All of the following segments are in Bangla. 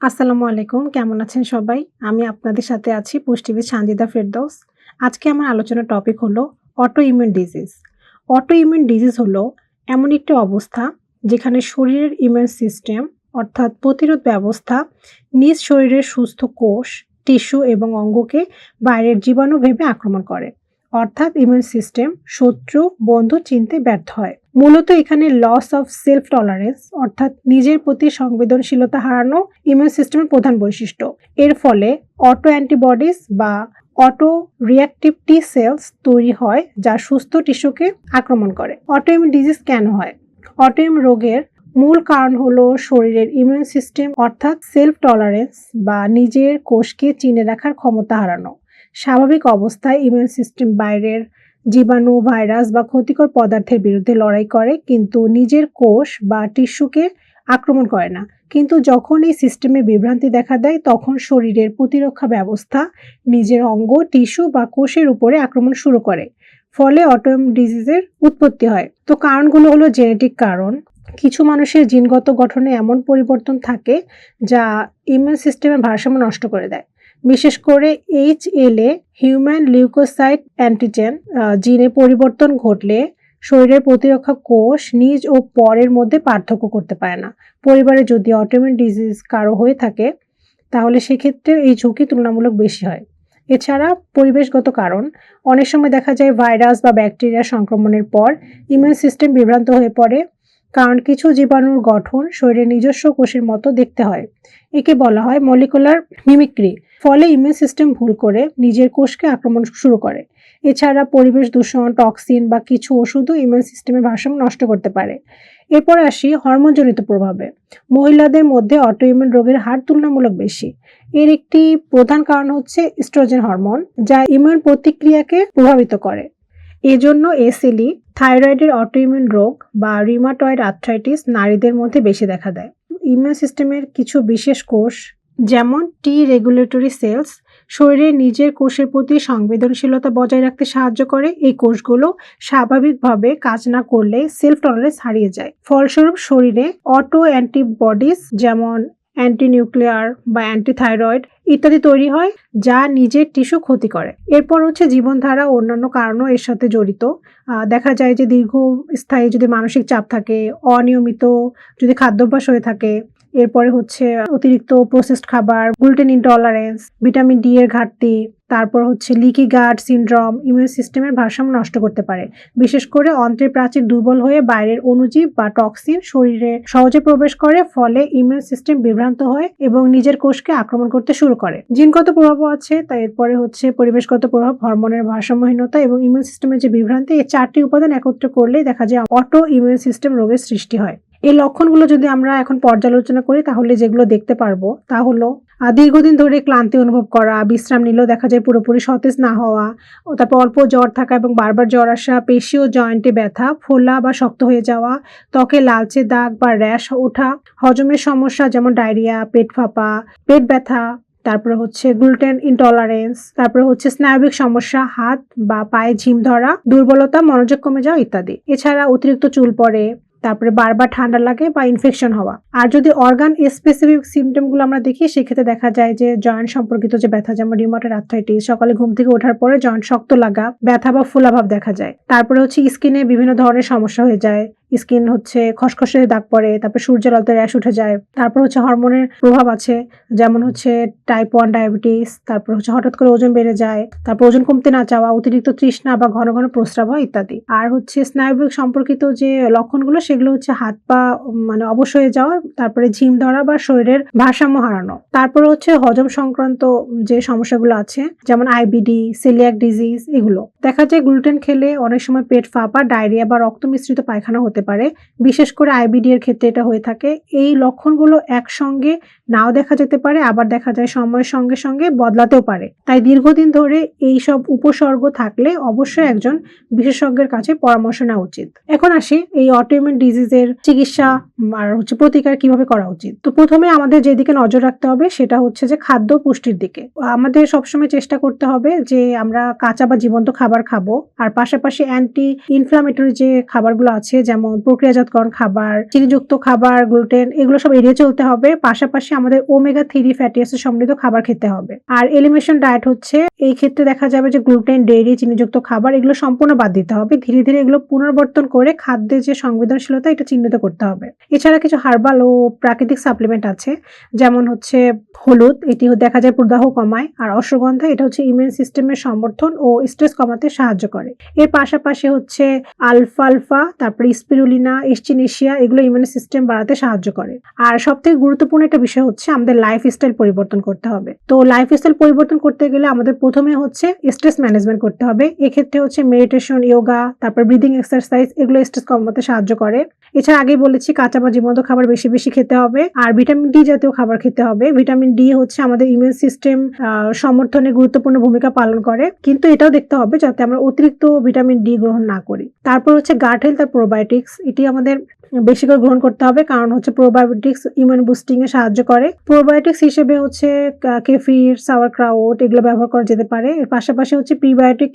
আসসালামু আলাইকুম। কেমন আছেন সবাই? আমি আপনাদের সাথে আছি পুষ্টিবিদ সানজিদা ফেরদৌস। আজকে আমার আলোচনার টপিক হলো auto immune disease. Auto immune disease হলো এমন একটি অবস্থা যেখানে শরীরের ইমিউন সিস্টেম অর্থাৎ প্রতিরোধ ব্যবস্থা নিজ শরীরের সুস্থ কোষ, টিস্যু এবং অঙ্গকে বাইরের জীবাণু ভেবে আক্রমণ করে। অর্থাৎ ইমিউন সিস্টেম শত্রু, বন্ধু চিনতে ব্যর্থ হয়। মূলত এখানে লস অফ সেলফ টলারেন্স অর্থাৎ নিজের প্রতি সংবেদনশীলতা হারানো ইমিউন সিস্টেমের প্রধান বৈশিষ্ট্য। এর ফলে অটো অ্যান্টিবডিজ বা অটো রিঅ্যাক্টিভ টি সেলস তৈরি হয় যা সুস্থ টিস্যুকে আক্রমণ করে। অটোইমিউন ডিজিজ কেন হয়? অটোইমিউন রোগের মূল কারণ হলো শরীরের ইমিউন সিস্টেম অর্থাৎ সেলফ টলারেন্স বা নিজের কোষকে চিনে রাখার ক্ষমতা হারানো। স্বাভাবিক অবস্থায় ইমিউন সিস্টেম বাইরের জীবাণু, ভাইরাস বা ক্ষতিকর পদার্থের বিরুদ্ধে লড়াই করে কিন্তু নিজের কোষ বা টিস্যুকে আক্রমণ করে না। কিন্তু যখন এই সিস্টেমে বিভ্রান্তি দেখা দেয় তখন শরীরের প্রতিরক্ষা ব্যবস্থা নিজের অঙ্গ, টিস্যু বা কোষের উপরে আক্রমণ শুরু করে। ফলে অটোইমিউন ডিজিজের উৎপত্তি হয়। তো কারণগুলো হলো জেনেটিক কারণ। কিছু মানুষের জিনগত গঠনে এমন পরিবর্তন থাকে যা ইমিউন সিস্টেমের ভারসাম্য নষ্ট করে দেয়। বিশেষ করে HLA হিউম্যান লিউকোসাইট অ্যান্টিজেন জিনে পরিবর্তন ঘটলে শরীরের প্রতিরক্ষা কোষ নিজ ও পরের মধ্যে পার্থক্য করতে পারে না। পরিবারে যদি অটোইমিউন ডিজিজ কারো হয়ে থাকে তাহলে সেক্ষেত্রে এই ঝুঁকি তুলনামূলক বেশি হয়। এছাড়া পরিবেশগত কারণ, অনেক সময় দেখা যায় ভাইরাস বা ব্যাকটেরিয়া সংক্রমণের পর ইমিউন সিস্টেম বিভ্রান্ত হয়ে পড়ে, কারণ কিছু জীবাণুর গঠন শরীরের নিজস্ব কোষের মতো দেখতে হয়। একে বলা হয় মলিকুলার মিমিক্রি। ফলে ইমিউন সিস্টেম ভুল করে নিজের কোষকে আক্রমণ শুরু করে। এছাড়া পরিবেশ দূষণ, টক্সিন বা কিছু ওষুধও ইমিউন সিস্টেমের ভারসাম্য নষ্ট করতে পারে। এরপরে আসি হরমোনজনিত প্রভাবে। মহিলাদের মধ্যে অটোইমিউন রোগের হার তুলনামূলক বেশি। এর একটি প্রধান কারণ হচ্ছে এস্ট্রোজেন হরমোন, যা ইমিউন প্রতিক্রিয়াকে প্রভাবিত করে। এজন্য এসএলই, থাইরয়েডের অটোইমিউন রোগ বা রিউমাটয়েড আর্থ্রাইটিস নারীদের মধ্যে বেশি দেখা দেয়। ইমিউন সিস্টেমের কিছু বিশেষ কোষ যেমন টি রেগুলেটরি সেলস শরীরের নিজের কোষের প্রতি সংবেদনশীলতা বজায় রাখতে সাহায্য করে। এই কোষগুলো স্বাভাবিকভাবে কাজ না করলে সেলফ টলারেন্স হারিয়ে যায়। ফলস্বরূপ শরীরে অটো অ্যান্টিবডিজ যেমন অ্যান্টিনিউক্লিয়ার বা অ্যান্টিথাইরয়েড ইত্যাদি তৈরি হয় যা নিজের টিস্যু ক্ষতি করে। এরপর হচ্ছে জীবনধারা ও অন্যান্য কারণও এর সাথে জড়িত। দেখা যায় যে দীর্ঘস্থায়ী যদি মানসিক চাপ থাকে, অনিয়মিত যদি খাদ্যাভ্যাস হয়ে থাকে, এরপরে হচ্ছে অতিরিক্ত প্রসেসড খাবার, গ্লুটেন ইনটলারেন্স, ভিটামিন ডি এর ঘাটতি, তারপর হচ্ছে লিকি গাট সিনড্রোম ইমিউন সিস্টেমের ভারসাম্য নষ্ট করতে পারে। বিশেষ করে অন্ত্রের প্রাচীর দুর্বল হয়ে বাইরের অণুজীব বা টক্সিন শরীরে সহজে প্রবেশ করে, ফলে ইমিউন সিস্টেম বিভ্রান্ত হয় এবং নিজের কোষকে আক্রমণ করতে শুরু করে। জিনগত প্রভাবও আছে, তাই এরপরে হচ্ছে পরিবেশগত প্রভাব, হরমোনের ভারসাম্যহীনতা এবং ইমিউন সিস্টেমের যে বিভ্রান্তি, এই চারটি উপাদান একত্র করলেই দেখা যায় অটো ইমিউন সিস্টেম রোগের সৃষ্টি হয়। এই লক্ষণগুলো যদি আমরা এখন পর্যালোচনা করি তাহলে যেগুলো দেখতে পারবো তা হলো দীর্ঘদিন ধরে ক্লান্তি অনুভব করা, বিশ্রাম নিলেও দেখা যায় পুরোপুরি সতেজ না হওয়া, ও তারপর অল্প জ্বর থাকা এবং বারবার জ্বর আসা, পেশি ও জয়েন্টে ব্যথা, ফোলা বা শক্ত হয়ে যাওয়া, ত্বকে লালচে দাগ বা র্যাশ ওঠা, হজমের সমস্যা যেমন ডায়রিয়া, পেট ফাঁপা, পেট ব্যথা, তারপরে হচ্ছে গ্লুটেন ইনটলারেন্স, তারপরে হচ্ছে স্নায়বিক সমস্যা, হাত বা পায়ে ঝিম ধরা, দুর্বলতা, মনোযোগ কমে যাওয়া ইত্যাদি। এছাড়া অতিরিক্ত চুল পড়ে, তারপরে বারবার ঠান্ডা লাগে বা ইনফেকশন হওয়া। আর যদি অর্গান স্পেসিফিক সিমটমগুলো আমরা দেখি সেক্ষেত্রে দেখা যায় যে জয়েন্ট সম্পর্কিত যে ব্যথা যেমন রিউমাটয়েড আর্থ্রাইটিস, সকালে ঘুম থেকে ওঠার পরে জয়েন্ট শক্ত লাগা, ব্যথা বা ফোলাভাব দেখা যায়। তারপরে হচ্ছে স্কিনে বিভিন্ন ধরনের সমস্যা হয়ে যায়, স্কিন হচ্ছে খসখসে দাগ পড়ে, তারপর সূর্যের আলোতে র্যাশ উঠে যায়। তারপর হচ্ছে হরমোনের প্রভাব আছে, যেমন হচ্ছে টাইপ 1 ডায়াবেটিস, তারপর হচ্ছে হঠাৎ করে ওজন বেড়ে যায়, তারপর ওজন কমতে না চাওয়া, অতিরিক্ত তৃষ্ণা বা ঘন ঘন প্রস্রাব হয় ইত্যাদি। আর হচ্ছে স্নায়বিক সম্পর্কিত যে লক্ষণগুলো সেগুলো হচ্ছে হাত পা মানে অবশ হয়ে যাওয়া, তারপরে ঝিম ধরা বা শরীরের ভারসাম্য হারানো। তারপর হচ্ছে হজম সংক্রান্ত যে সমস্যাগুলো আছে যেমন আইবিডি, সেলিয়াক ডিজিজ, এগুলো দেখা যায় গ্লুটেন খেলে অনেক সময় পেট ফাঁপা, ডায়রিয়া বা রক্ত মিশ্রিত পায়খানা হতে পারে। বিশেষ করে আইবিডি এর ক্ষেত্রে এটা হয়ে থাকে। এই লক্ষণগুলো একসঙ্গে নাও দেখা যেতে পারে, আবার দেখা যায় সময়ের সঙ্গে সঙ্গে বদলাতেও পারে। তাই দীর্ঘদিন ধরে এই সব উপসর্গ থাকলে অবশ্যই একজন বিশেষজ্ঞের কাছে পরামর্শ নেওয়া উচিত। এখন আসি এই অটোইমিউন ডিজিজের চিকিৎসা আর হচ্ছে প্রতিকার কিভাবে করা উচিত। তো প্রথমে আমাদের যেদিকে নজর রাখতে হবে সেটা হচ্ছে যে খাদ্য পুষ্টির দিকে। আমাদের সবসময় চেষ্টা করতে হবে যে আমরা কাঁচা বা জীবন্ত খাবার খাবো, আর পাশাপাশি অ্যান্টি ইনফ্লামেটরি যে খাবারগুলো আছে যেমন প্রক্রিয়াজাতকরণ খাবার, চিনিযুক্ত খাবার, গ্লুটেন, এগুলো সব এড়িয়ে চলতে হবে। পাশাপাশি আমাদের ওমেগা 3 ফ্যাটি অ্যাসিড সমৃদ্ধ খাবার খেতে হবে। আর এলিমিনেশন ডায়েট হচ্ছে এই ক্ষেত্রে দেখা যাবে যে গ্লুটেন, ডেইরি, চিনিযুক্ত খাবার এগুলো সম্পূর্ণ বাদ দিতে হবে। ধীরে ধীরে এগুলো পুনর্বর্তন করে খাদ্যের যে সংবেদনশীলতা এটা চিহ্নিত করতে হবে। এছাড়া কিছু হার্বাল ও প্রাকৃতিক সাপ্লিমেন্ট আছে, যেমন হচ্ছে হলুদ, এটি দেখা যায় প্রদাহ কমায়। আর অশ্বগন্ধা, এটা হচ্ছে ইমিউন সিস্টেমের সমর্থন ও স্ট্রেস কমাতে সাহায্য করে। এর পাশাপাশি হচ্ছে আলফালফা, তারপরে স্পিরুলিনা, এস্টিনেশিয়া, এগুলো ইমিউন সিস্টেম বাড়াতে সাহায্য করে। আর সবথেকে গুরুত্বপূর্ণ একটা বিষয় হচ্ছে আমাদের লাইফস্টাইল পরিবর্তন করতে হবে। তো লাইফস্টাইল পরিবর্তন করতে গেলে আমাদের প্রথমে হচ্ছে স্ট্রেস ম্যানেজমেন্ট করতে হবে। এক্ষেত্রে হচ্ছে মেডিটেশন, যোগা, তারপর ব্রিদিং এক্সারসাইজ, এগুলো স্ট্রেস কমাতে সাহায্য করে। এছাড়া আগেই বলেছি কাঁচা বা জীবন্ত খাবার বেশি বেশি খেতে হবে। আর ভিটামিন ডি জাতীয় খাবার খেতে হবে। ভিটামিন ডি হচ্ছে আমাদের ইমিউন সিস্টেম সমর্থনে গুরুত্বপূর্ণ ভূমিকা পালন করে, কিন্তু এটাও দেখতে হবে যাতে আমরা অতিরিক্ত ভিটামিন ডি গ্রহণ না করি। তারপর হচ্ছে গাট হেলথ আর প্রোবায়োটিক্স, এটি আমাদের বেশি করে গ্রহণ করতে হবে, কারণ হচ্ছে প্রোবায়োটিক্স ইমিউন বুস্টিং এ সাহায্য করে। প্রোবায়োটিক্স হিসেবে হচ্ছে কেফির, সাওয়ারক্রাউট এগুলো ব্যবহার করা যেতে পারে। এর পাশাপাশি হচ্ছে প্রিবায়োটিক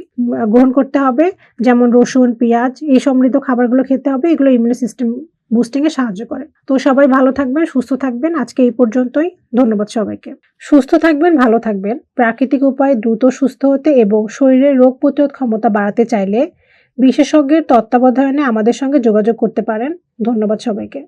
গ্রহণ করতে হবে, যেমন রসুন, পেঁয়াজ, এই সমৃদ্ধ খাবারগুলো খেতে হবে। এগুলো ইমিউন সিস্টেম বুস্টিং এ সাহায্য করে। তো সবাই ভালো থাকবেন, সুস্থ থাকবেন। আজকে এই পর্যন্তই। ধন্যবাদ সবাইকে। সুস্থ থাকবেন, ভালো থাকবেন। প্রাকৃতিক উপায়ে দ্রুত সুস্থ হতে এবং শরীরের রোগ প্রতিরোধ ক্ষমতা বাড়াতে চাইলে বিশেষজ্ঞের তত্ত্বাবধানে আমাদের সঙ্গে যোগাযোগ করতে পারেন। ধন্যবাদ সবাইকে।